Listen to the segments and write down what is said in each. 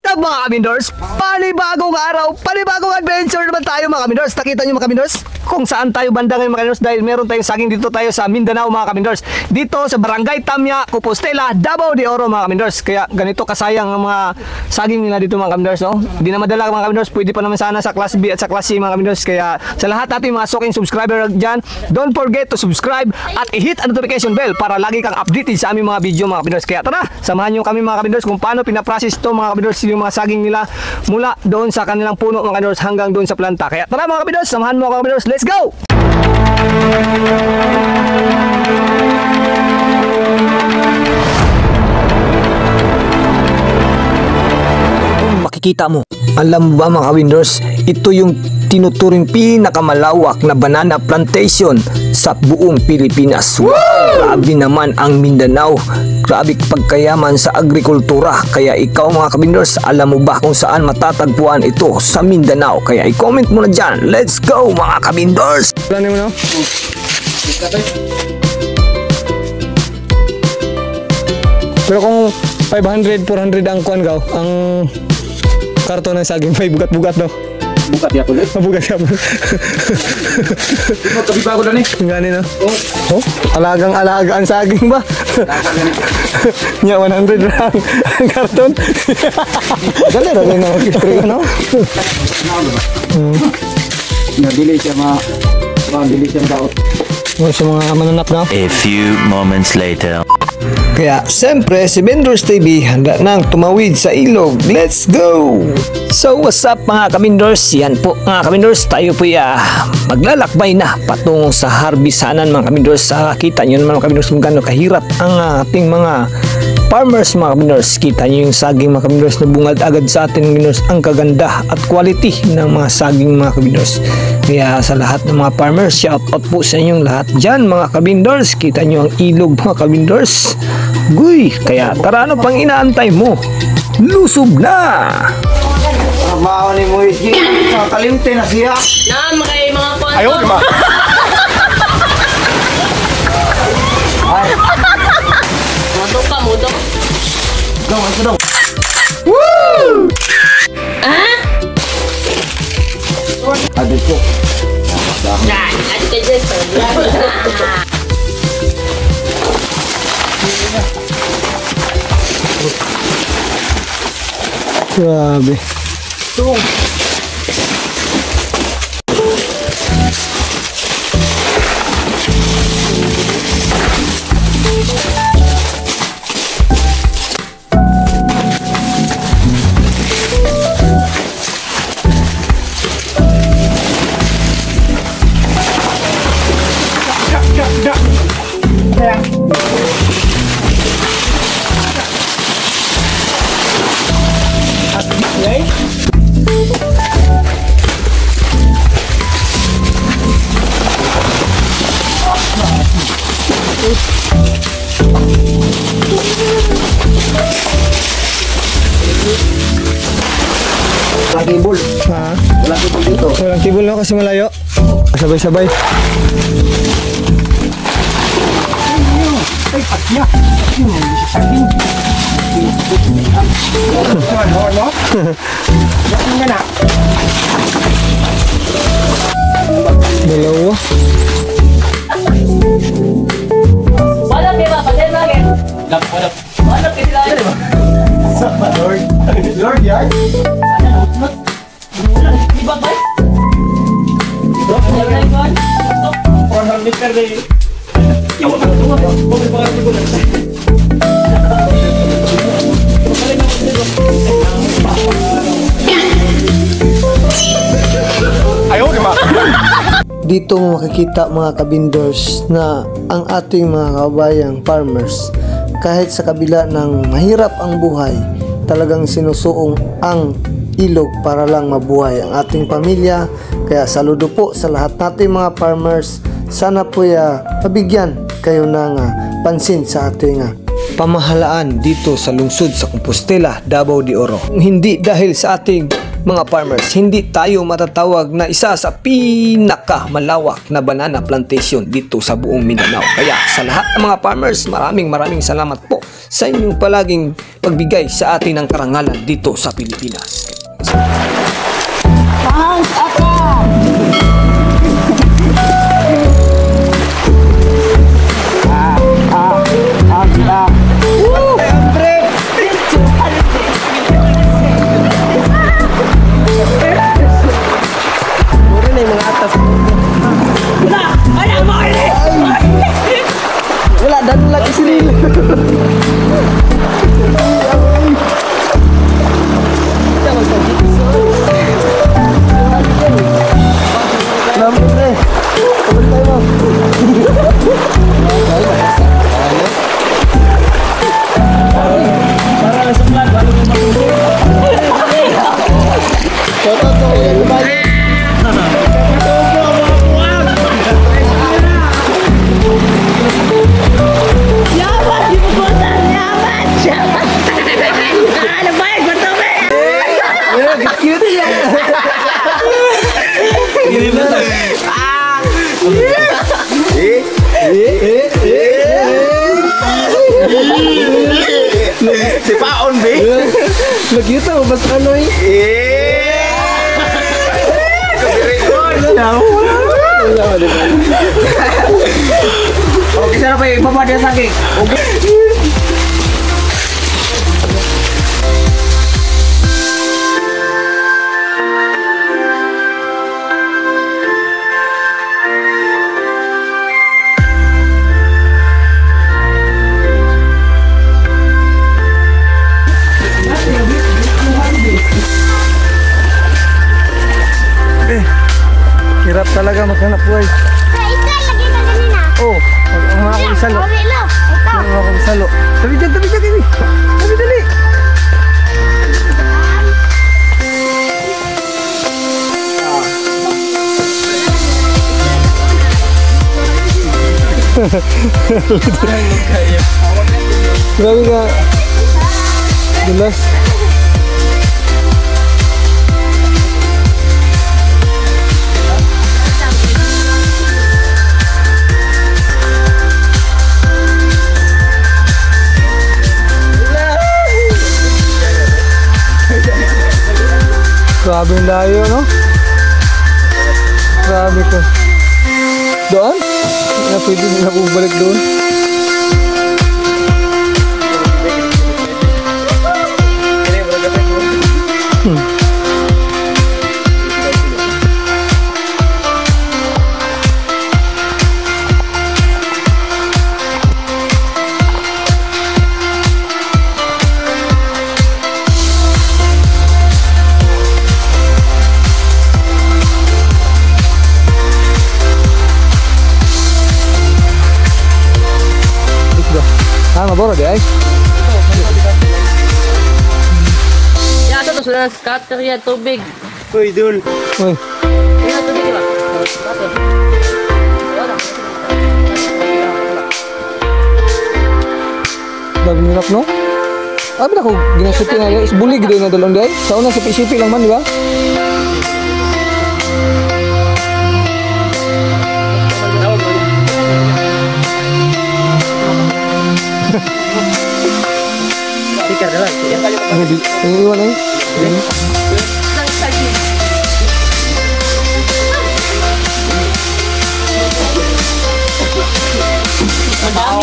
Mga Kamindors, panibagong araw, panibagong adventure naman tayo mga Kamindors. Nakita nyo mga Kamindors kung saan tayo banda ngayon mga Kamindors, dahil meron tayong saging dito tayo sa Mindanao mga Kamindors, dito sa Barangay Tamya, Compostela, Davao de Oro mga Kamindors. Kaya ganito kasayang ang mga saging nila dito mga Kamindors, no? Hindi na madala mga Kamindors, pwede pa naman sana sa class B at sa class C mga Kamindors. Kaya sa lahat natin mga suking subscriber dyan, don't forget to subscribe at i-hit ang notification bell para lagi kang updated sa aming mga video mga Kamindors. Kaya tara, samahan nyo kami mga Kamindors kung paano pinaprocess to mga Kamindors, yung mga saging nila mula doon sa kanilang puno mga Kamindors hanggang doon sa planta. Kaya tara mga Kamindors, samahan mo mga Kamindors, let's go! Kung makikita mo, alam mo ba mga Kamindors, ito yung tinuturing pinakamalawak na banana plantation sa buong Pilipinas. Wow! Grabe naman ang Mindanao. Grabe pagkayaman sa agrikultura. Kaya ikaw mga Kamindors, alam mo ba kung saan matatagpuan ito sa Mindanao? Kaya i-comment mo na dyan. Let's go mga Kamindors! Planin mo na? Pero kung 500, 400 ang kuwan ka, ang karton ng saging may bugat-bugat no? Bukat ya tuloy. Mabugat ya po. Tabi pa ako doon eh. Gani no? Oh, alagang-alaga ang saging ba? Nya 100 lang ang karton. Dali ra na mag-spray no? Dili siya dili siya daot. Mo sa mga mananap na. A few moments later. Kaya siyempre si Vendors TV handa nang tumawid sa ilog. Let's go! So what's up mga Kamindors? Yan po mga Kamindors, tayo po maglalakbay na patungo sa harbisanan mga Kamindors. Kita nyo naman mga Kamindors kung gaano kahirap ang ating mga farmers mga Kamindors. Kita nyo yung saging mga Kamindors na bungad agad sa atin mga Kamindors. Ang kaganda at quality ng mga saging mga Kamindors. Kaya sa lahat ng mga farmers, shout out po sa inyong lahat dyan mga Kamindors. Kita nyo ang ilog mga Kamindors. Guy, kaya tara, ano pang inaantay mo? Lusob na! Trabaho ni mo isi. Kalimte na siya. Na, makay mga konto. Ayaw, di ba? Modok ka, modok. Dong, ito dong. Woo! Adik ko. Yan, at ka dyan, sir. Grabe. Walang kibol. Ha? Walang kibol dito. Walang kibol na kasi malayo. Sabay-sabay. Ay, patya. Saging. No? Yakin ka na. Dalawa. Wala kayo ba? Patay lagi. Wala kayo lagi. Lord. Lord, yan. Di ba ba? Wala kayo ba? 400 meter na yun. Ayaw, di ba? Dito mo makikita mga Kabindors na ang ating mga kabayang farmers, kahit sa kabila ng mahirap ang buhay, talagang sinusuong ang ilog para lang mabuhay ang ating pamilya. Kaya saludo po sa lahat nating mga farmers. Sana po mabigyan kayo ng pansin sa ating pamahalaan dito sa lungsod sa Compostela, Davao de Oro. Hindi dahil sa ating mga farmers, hindi tayo matatawag na isa sa pinakamalawak na banana plantation dito sa buong Mindanao. Kaya sa lahat ng mga farmers, maraming salamat po sa inyong palaging pagbigay sa atin ng karangalan dito sa Pilipinas. Wala, dan lagi sini. Si Paon, be. Lagi itu mas ano eh. Oke, sana pa ibaba dia saking. Oke. Hirap talaga maghanap buhay. Isa lagi na ganina. Oh, ang mga akong isalo. Bawi lo. Ito. Ang mga akong isalo. Tabi dyan, Kimi. Tabi dali. Grabe ka. Dulas. Grabe yung layo, no? Grabe ka. Doon? Hindi na pwede nila bumalik doon. Maboro di ay. Ya, ito sudah scatter ya tubig. Uy, dul. Uy, Ya, tubig ba? Scatter. daging hirap no? Abi na ko ginasuti nga is bulig din na dalon di ay. Sa una sipi-sipi lang man di ba? Tikar dah. Ang iwan ay.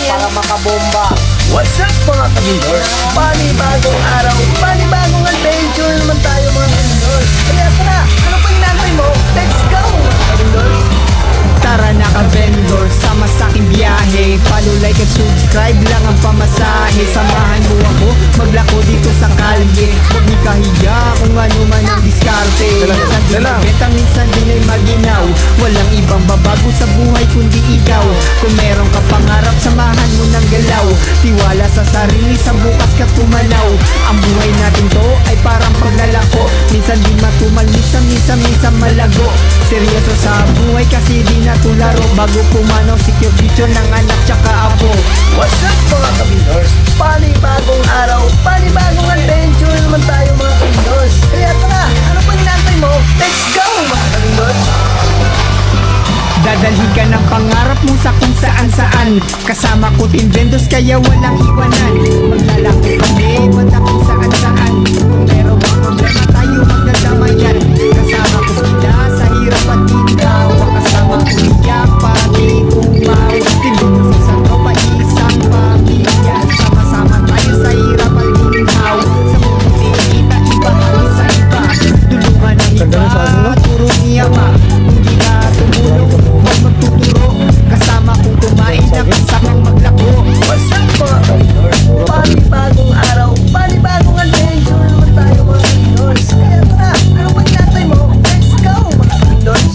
Para makabomba. What's up mga Kamindors? Panibagong araw, panibagong adventure naman tayo mga Kamindors. Kaya tara, ano pa ginagawin mo? Let's go mga Kamindors! Tara na ka-vendor, sama sa aking biyahe. Follow, like at subscribe lang ang pamasahe. Samahan mo ako, maglako dito sa kalye. Huwag ni kahiya kung ano man ang diskarte. Minsan din magbeta, minsan din ay maginaw. Walang ibang babago sa buhay kundi ikaw. Kung meron ka pangarap, samahan mo ng galaw. Tiwala sa sarili, sa bukas ka tumanaw. Ang buhay natin to ay parang paglalako. Minsan di matumal, minsan malago. Seryoso sa buhay kasi di na tularo. Bago pumanaw, secure future ng anak tsaka apo. What's up mga Kamindors? Panibagong araw, panibagong adventure naman tayo mga Kamindors. Kaya tara, ano pa kasamaan. Kasama ko Team Vendors kaya walang iwanan. Maglalako kami banda kung saan saan. Kung meron mga problema tayo magdadamayan. Kasama ko sila sa hirap at ginhawa. Kasama ko niya pati umawa. Team Vendors isang tropa, isang pamilya. Sama-sama tayo sa hirap at ginhawa. Sa mundo iba-iba kami sa iba. Tulungan ang iba, turo niya ma. Hindi ka tumulong, huwag magtuturo. Kasama kong kumain na kasamang maglako. What's up mga ka-minors? Panibagong araw, panibagong adventure naman tayo mga ka-minors. Kaya tara, ano pang hinatay mo? Let's go mga ka-minors.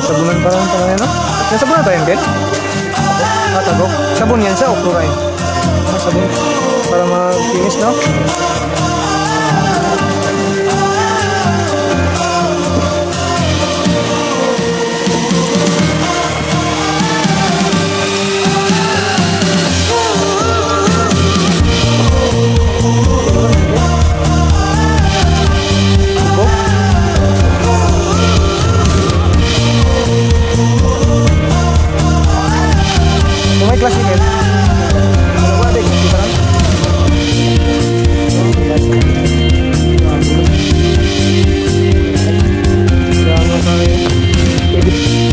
Sabunan pa lang yan, no? Nasabunan ba yan, Ben? Tagok. Sabon yan siya o chlorine? Sabon. Para mag-finish, no? May klase Ben? Ano ba, Ben? Di ba lang?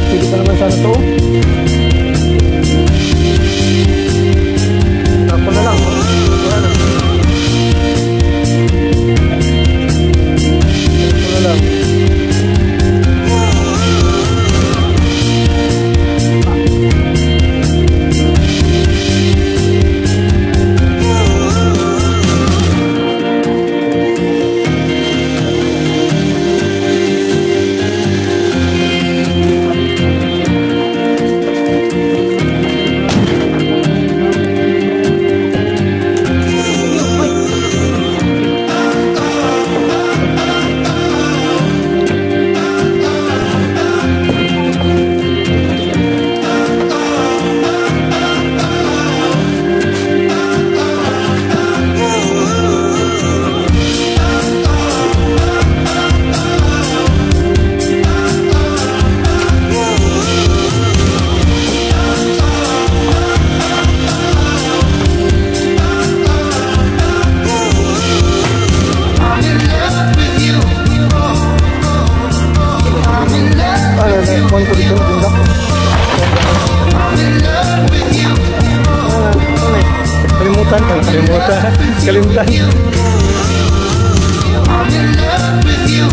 Pwede pa naman sana to. Ako na lang. Wala na. Ako na lang. Point ko dito, bunda. Kalimutan. Kalimutan. I'm in love with you.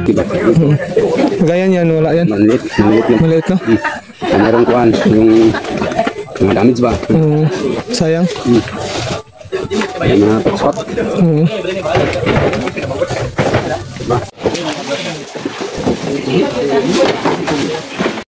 Diba? Gaya yan, wala yan. Maliit lang. Maliit no? Meron kuhan, yung mga damage ba? Sayang. Yung mga spot.